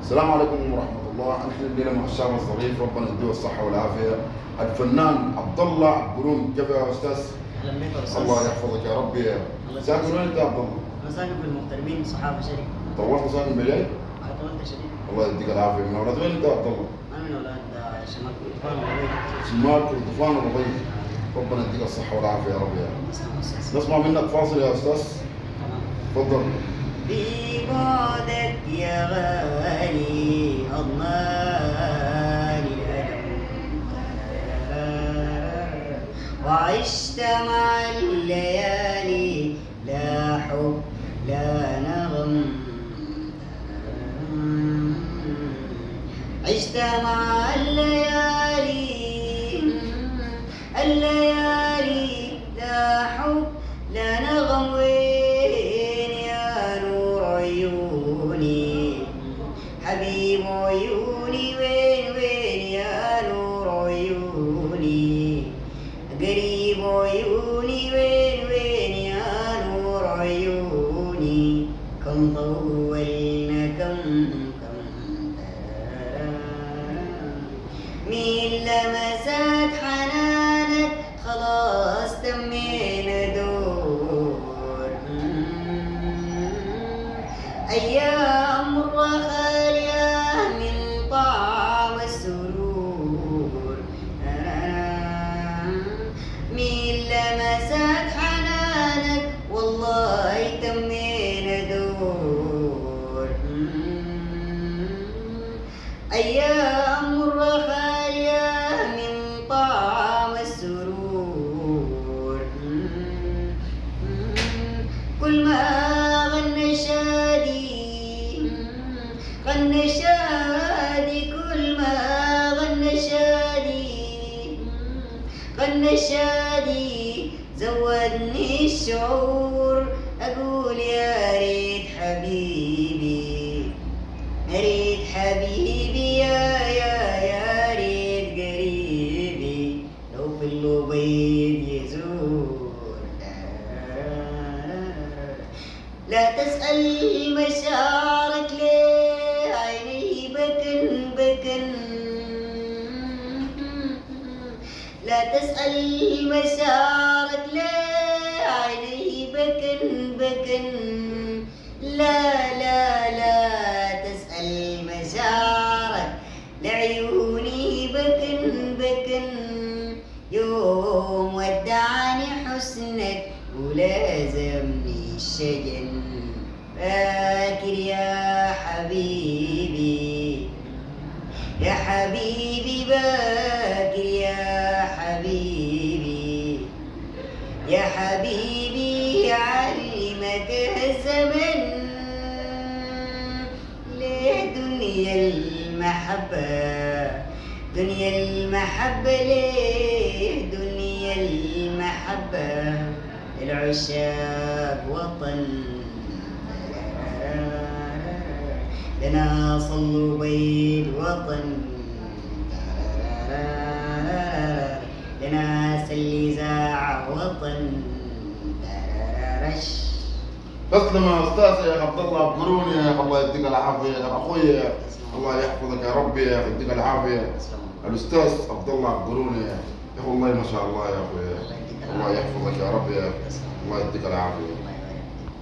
السلام عليكم ورحمة الله. نحن الليلة مع الشعب الظريف، ربنا يديه الصحة والعافية، الفنان عبد الله عبقرون. كيف يا أستاذ؟ اهلا بك يا استاذ. الله يحفظك يا رب. ساكن وين أنت يا عبد الله؟ انا ساكن في المغتربين صحافه شركه. طولت ساكن بجاي؟ طولت شديد. الله يديك العافية. من أولاد وين أنت يا عبد الله؟ انا من اولاد شمال كردفان والربيع. شمال كردفان والربيع. ربنا يديك الصحة والعافية يا رب. تسلم يا استاذ. نسمع منك فاصل يا أستاذ. تمام. تفضل. في بعدك يا غالي أضناني الألم، وعشت مع الليالي لا حب لا نغم، عشت مع الليالي لا حب لا نغم. وين يا نور عيوني حبيب عيوني؟ وين يا نور عيوني قريب عيوني؟ وين يا نور عيوني؟ كم طولنا كم مين لمسات حنانك خلاص تمينا دور. أيام مرة خالية من طعم السرور، مين لمسات حنانك والله تمينا دور. أيام مرة خالية من طعم السرور، كل ما غنى شادي غنى شادي، كل ما غنى شادي غنى شادي زودني الشعور. أقول يا ريت حبيبي يا ريت حبيبي يا ريت قريبي لو في البيض يزور. لا تسأل مشاعرك ليه عيني بكن، لا تسأل مشاعرك ليه عيني بكن. لا تسأل مشاعرك لعيوني بكن. يوم ودعني حسنك ولازمني الشجن، فاكر يا حبيبي يا حبيبي باكر يا حبيبي يا حبيبي علمك الزمن. ليه دنيا المحبة ليه دنيا المحبة؟ العشاق وطن لنا صلوا بيت وطن، لنا سلي زاع وطن. تسلم يا أستاذ يا عبد الله عبقرون. يا أخي الله يديك العافية يا أخوي. الله يحفظك يا رب يا يديك العافية. الأستاذ عبد الله عبقرون يا أخي والله ما شاء الله يا أخوي. الله يحفظك يا رب يا الله يديك العافية.